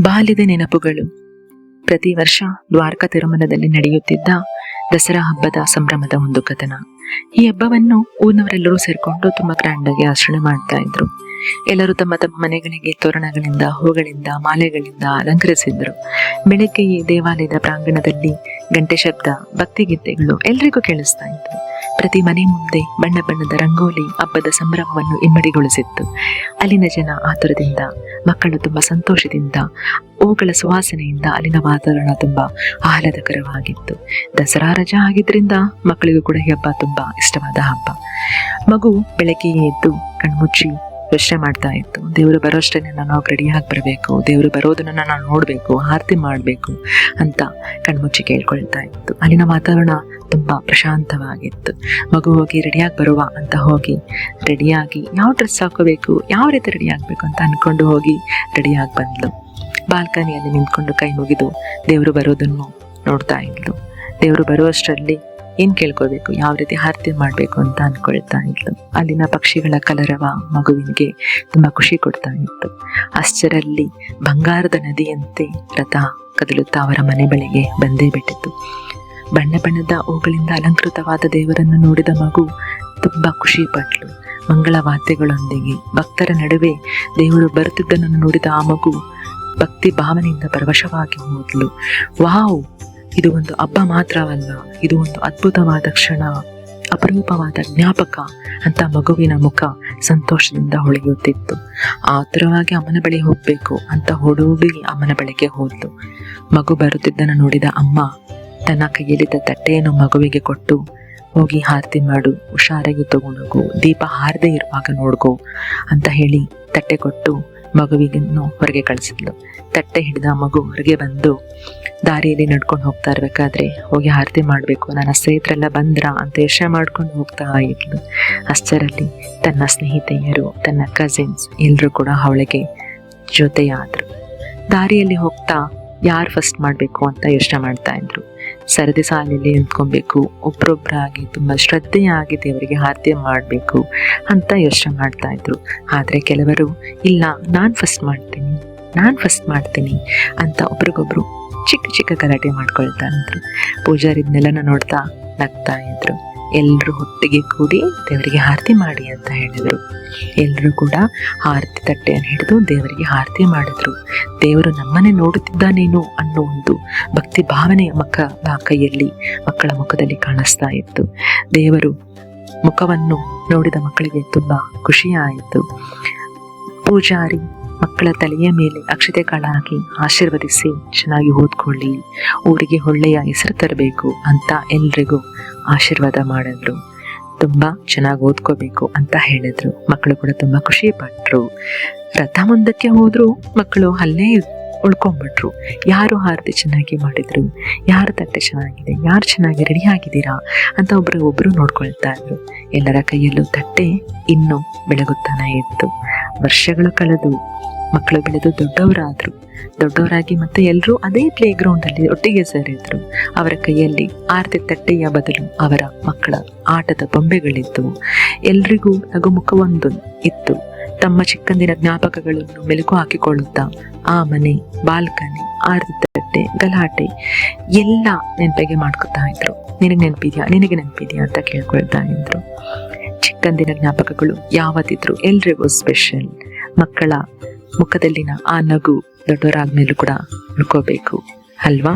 ಬಾಲ್ಯದ ನೆನಪುಗಳು. ಪ್ರತಿ ವರ್ಷ ದ್ವಾರಕಾ ತಿರುಮಲದಲ್ಲಿ ನಡೆಯುತ್ತಿದ್ದ ದಸರಾ ಹಬ್ಬದ ಸಂಭ್ರಮದ ಒಂದು ಕಥನ. ಈ ಹಬ್ಬವನ್ನು ಊರಿನವರೆಲ್ಲರೂ ಸೇರ್ಕೊಂಡು ತುಂಬಾ ಗ್ರ್ಯಾಂಡ್ ಆಗಿ ಆಚರಣೆ ಮಾಡ್ತಾ ಇದ್ರು. ಎಲ್ಲರೂ ತಮ್ಮ ತಮ್ಮ ಮನೆಗಳಿಗೆ ತೋರಣಗಳಿಂದ, ಹೂಗಳಿಂದ, ಮಾಲೆಗಳಿಂದ ಅಲಂಕರಿಸಿದ್ರು. ಬೆಳಗ್ಗೆ ಈ ದೇವಾಲಯದ ಪ್ರಾಂಗಣದಲ್ಲಿ ಗಂಟೆ ಶಬ್ದ, ಭಕ್ತಿಗೀತೆಗಳು ಎಲ್ರಿಗೂ ಕೇಳಿಸ್ತಾ ಇತ್ತು. ಪ್ರತಿ ಮನೆ ಮುಂದೆ ಬಣ್ಣ ಬಣ್ಣದ ರಂಗೋಲಿ ಹಬ್ಬದ ಸಂಭ್ರಮವನ್ನು ಇಮ್ಮಡಿಗೊಳಿಸಿತ್ತು. ಅಲ್ಲಿನ ಜನ ಆತುರದಿಂದ, ಮಕ್ಕಳು ತುಂಬಾ ಸಂತೋಷದಿಂದ, ಹೂಗಳ ಸುವಾಸನೆಯಿಂದ ಅಲ್ಲಿನ ವಾತಾವರಣ ತುಂಬಾ ಆಹ್ಲಾದಕರವಾಗಿತ್ತು. ದಸರಾ ರಜಾ ಆಗಿದ್ರಿಂದ ಮಕ್ಕಳಿಗೂ ಕೂಡ ಈ ಹಬ್ಬ ತುಂಬಾ ಇಷ್ಟವಾದ ಹಬ್ಬ. ಮಗು ಬೆಳಗ್ಗೆ ಎದ್ದು ಕಣ್ಮುಚ್ಚಿ ಯೋಚನೆ ಮಾಡ್ತಾ ಇತ್ತು, ದೇವರು ಬರೋಷ್ಟೇ ನಾವು ರೆಡಿಯಾಗಿ ಬರಬೇಕು, ದೇವರು ಬರೋದನ್ನ ನಾನು ನೋಡಬೇಕು, ಆರತಿ ಮಾಡಬೇಕು ಅಂತ ಕಣ್ಮುಚ್ಚಿ ಕೇಳ್ಕೊಳ್ತಾ ಇತ್ತು. ಅಲ್ಲಿನ ವಾತಾವರಣ ತುಂಬಾ ಪ್ರಶಾಂತವಾಗಿತ್ತು. ಮಗು ಹೋಗಿ ರೆಡಿಯಾಗಿ ಬರುವ ಅಂತ ಹೋಗಿ ರೆಡಿಯಾಗಿ ಯಾವ ಡ್ರೆಸ್ ಹಾಕೋಬೇಕು, ಯಾವ ರೀತಿ ರೆಡಿ ಆಗಬೇಕು ಅಂತ ಅನ್ಕೊಂಡು ಹೋಗಿ ರೆಡಿಯಾಗಿ ಬಂದ್ಲು. ಬಾಲ್ಕನಿಯಲ್ಲಿ ನಿಂತ್ಕೊಂಡು ಕೈ ಮುಗಿದು ದೇವರು ಬರೋದನ್ನು ನೋಡ್ತಾ ಇದ್ಲು. ದೇವರು ಬರುವಷ್ಟರಲ್ಲಿ ಏನ್ ಕೇಳ್ಕೋಬೇಕು, ಯಾವ ರೀತಿ ಆರತಿ ಮಾಡ್ಬೇಕು ಅಂತ ಅನ್ಕೊಳ್ತಾ ಇದ್ಲು. ಅಲ್ಲಿನ ಪಕ್ಷಿಗಳ ಕಲರವ ಮಗುವಿಗೆ ತುಂಬಾ ಖುಷಿ ಕೊಡ್ತಾ ಇತ್ತು. ಅಷ್ಟರಲ್ಲಿ ಬಂಗಾರದ ನದಿಯಂತೆ ರಥ ಕದಲುತ್ತಾ ಅವರ ಮನೆ ಬಳಿಗೆ ಬಂದೇ ಬಿಟ್ಟಿತ್ತು. ಬಣ್ಣ ಬಣ್ಣದ ಹೂಗಳಿಂದ ಅಲಂಕೃತವಾದ ದೇವರನ್ನು ನೋಡಿದ ಮಗು ತುಂಬಾ ಖುಷಿ ಪಟ್ಲು. ಮಂಗಳ ವಾದ್ಯಗಳೊಂದಿಗೆ ಭಕ್ತರ ನಡುವೆ ದೇವರು ಬರುತ್ತಿದ್ದನನ್ನು ನೋಡಿದ ಆ ಮಗು ಭಕ್ತಿ ಭಾವನೆಯಿಂದ ಪರವಶವಾಗಿ ಹೋದ್ಲು. ವಾವ್, ಇದು ಒಂದು ಹಬ್ಬ ಮಾತ್ರವಲ್ಲ, ಇದು ಒಂದು ಅದ್ಭುತವಾದ ಕ್ಷಣ, ಅಪರೂಪವಾದ ಜ್ಞಾಪಕ ಅಂತ ಮಗುವಿನ ಮುಖ ಸಂತೋಷದಿಂದ ಹೊಳೆಯುತ್ತಿತ್ತು. ಆತುರವಾಗಿ ಅಮ್ಮನ ಬಳಿ ಹೋಗ್ಬೇಕು ಅಂತ ಹುಡುಗಿ ಅಮ್ಮನ ಬಳಿಗೆ ಹೋದ್ಲು. ಮಗು ಬರುತ್ತಿದ್ದನ್ನು ನೋಡಿದ ಅಮ್ಮ ತನ್ನ ಕೈಯಲ್ಲಿದ್ದ ತಟ್ಟೆಯನ್ನು ಮಗುವಿಗೆ ಕೊಟ್ಟು, ಹೋಗಿ ಆರತಿ ಮಾಡು, ಹುಷಾರಾಗಿ ತಗೊಂಡೋಗು, ದೀಪ ಹಾರದೆ ಇರುವಾಗ ನೋಡ್ಕೋ ಅಂತ ಹೇಳಿ ತಟ್ಟೆ ಕೊಟ್ಟು ಮಗುವಿಗೆನ್ನು ಹೊರಗೆ ಕಳಿಸಿದ್ಲು. ತಟ್ಟೆ ಹಿಡಿದ ಮಗು ಹೊರಗೆ ಬಂದು ದಾರಿಯಲ್ಲಿ ನಡ್ಕೊಂಡು ಹೋಗ್ತಾ ಇರ್ಬೇಕಾದ್ರೆ, ಹೋಗಿ ಆರತಿ ಮಾಡಬೇಕು, ನನ್ನ ಸ್ನೇಹಿತರೆಲ್ಲ ಬಂದ್ರ ಅಂತ ಯೋಚನೆ ಮಾಡ್ಕೊಂಡು ಹೋಗ್ತಾ ಇದ್ಲು. ಅಷ್ಟರಲ್ಲಿ ತನ್ನ ಸ್ನೇಹಿತೆಯರು, ತನ್ನ ಕಸಿನ್ಸ್ ಎಲ್ಲರೂ ಕೂಡ ಅವಳಿಗೆ ಜೊತೆಯಾದ್ರು. ದಾರಿಯಲ್ಲಿ ಹೋಗ್ತಾ ಯಾರು ಫಸ್ಟ್ ಮಾಡಬೇಕು ಅಂತ ಯೋಚನೆ ಮಾಡ್ತಾ ಇದ್ರು. ಸರದಿ ಸಾಲಲ್ಲಿ ನಿಂತ್ಕೊಬೇಕು, ಒಬ್ರೊಬ್ಬರಾಗಿ ತುಂಬಾ ಶ್ರದ್ಧೆಯಾಗಿ ದೇವರಿಗೆ ಆರತಿ ಮಾಡಬೇಕು ಅಂತ ಯೋಚನೆ ಮಾಡ್ತಾ ಇದ್ರು. ಆದ್ರೆ ಕೆಲವರು ಇಲ್ಲ, ನಾನ್ ಫಸ್ಟ್ ಮಾಡ್ತೀನಿ ಅಂತ ಒಬ್ರಿಗೊಬ್ರು ಚಿಕ್ಕ ಚಿಕ್ಕ ಗಲಾಟೆ ಮಾಡ್ಕೊಳ್ತಾ ಇದ್ರು. ಪೂಜಾರಿದ್ನೆಲ್ಲನ ನೋಡ್ತಾ ನಗ್ತಾ ಇದ್ರು. ಎಲ್ರೂ ಒಟ್ಟಿಗೆ ಕೂಡಿ ದೇವರಿಗೆ ಆರತಿ ಮಾಡಿ ಅಂತ ಹೇಳಿದ್ರು. ಎಲ್ಲರೂ ಕೂಡ ಆರತಿ ತಟ್ಟೆಯನ್ನು ಹಿಡಿದು ದೇವರಿಗೆ ಆರತಿ ಮಾಡಿದ್ರು. ದೇವರು ನಮ್ಮನ್ನೇ ನೋಡುತ್ತಿದ್ದಾನೇನೋ ಅನ್ನೋ ಒಂದು ಭಕ್ತಿ ಭಾವನೆ ಕೈಯಲ್ಲಿ, ಮಕ್ಕಳ ಮುಖದಲ್ಲಿ ಕಾಣಿಸ್ತಾ ಇತ್ತು. ದೇವರು ಮುಖವನ್ನು ನೋಡಿದ ಮಕ್ಕಳಿಗೆ ತುಂಬಾ ಖುಷಿಯಾಯಿತು. ಪೂಜಾರಿ ಮಕ್ಕಳ ತಲೆಯ ಮೇಲೆ ಅಕ್ಷತೆ ಕಾಳಾಗಿ ಆಶೀರ್ವದಿಸಿ, ಚೆನ್ನಾಗಿ ಓದ್ಕೊಳ್ಳಿ, ಊರಿಗೆ ಒಳ್ಳೆಯ ಹೆಸರು ತರಬೇಕು ಅಂತ ಎಲ್ರಿಗೂ ಆಶೀರ್ವಾದ ಮಾಡಿದ್ರು. ತುಂಬಾ ಚೆನ್ನಾಗಿ ಓದ್ಕೋಬೇಕು ಅಂತ ಹೇಳಿದ್ರು. ಮಕ್ಕಳು ಕೂಡ ತುಂಬಾ ಖುಷಿ ಪಟ್ರು. ರಥ ಮುಂದಕ್ಕೆ ಹೋದ್ರು, ಮಕ್ಕಳು ಅಲ್ಲೇ ಉಳ್ಕೊಂಡ್ಬಿಟ್ರು. ಯಾರು ಆರತಿ ಚೆನ್ನಾಗಿ ಮಾಡಿದ್ರು, ಯಾರ ತಟ್ಟೆ ಚೆನ್ನಾಗಿದೆ, ಯಾರು ಚೆನ್ನಾಗಿ ರೆಡಿ ಆಗಿದ್ದೀರಾ ಅಂತ ಒಬ್ರು ನೋಡ್ಕೊಳ್ತಾ ಇದ್ರು. ಎಲ್ಲರ ಕೈಯಲ್ಲೂ ತಟ್ಟೆ ಇನ್ನೂ ಬೆಳಗುತ್ತಾನೆ ಇತ್ತು. ವರ್ಷಗಳು ಕಳೆದು ಮಕ್ಕಳು ಬೆಳೆದು ದೊಡ್ಡವರಾಗಿ ಮತ್ತೆ ಎಲ್ಲರೂ ಅದೇ ಪ್ಲೇ ಗ್ರೌಂಡ್ ಅಲ್ಲಿ ಒಟ್ಟಿಗೆ ಸೇರಿದ್ರು. ಅವರ ಕೈಯಲ್ಲಿ ಆರತಿ ತಟ್ಟೆಯ ಬದಲು ಅವರ ಮಕ್ಕಳ ಆಟದ ಬೊಂಬೆಗಳಿತ್ತು. ಎಲ್ರಿಗೂ ನಗುಮುಖವೊಂದು ಇತ್ತು. ತಮ್ಮ ಚಿಕ್ಕಂದಿನ ಜ್ಞಾಪಕಗಳನ್ನು ಮೆಲುಕು ಹಾಕಿಕೊಳ್ಳುತ್ತಾ ಆ ಮನೆ, ಬಾಲ್ಕನಿ, ಆರತಿ ತಟ್ಟೆ, ಗಲಾಟೆ ಎಲ್ಲ ನೆನಪಿಗೆ ಮಾಡ್ಕೊತಾ ಇದ್ರು. ನಿನಗೆ ನೆನಪಿದ್ಯಾ ಅಂತ ಕೇಳ್ಕೊಳ್ತಾ ಇದ್ರು. ಚಿಕ್ಕಂದಿನ ಜ್ಞಾಪಕಗಳು ಯಾವತ್ತಿದ್ರು ಎಲ್ರಿಗೂ ಸ್ಪೆಷಲ್. ಮಕ್ಕಳ ಮುಖದಲ್ಲಿನ ಆ ನಗು ದೊಡ್ಡವರಾದ್ಮೇಲೂ ಕೂಡ ಉಳ್ಕೋಬೇಕು ಅಲ್ವಾ?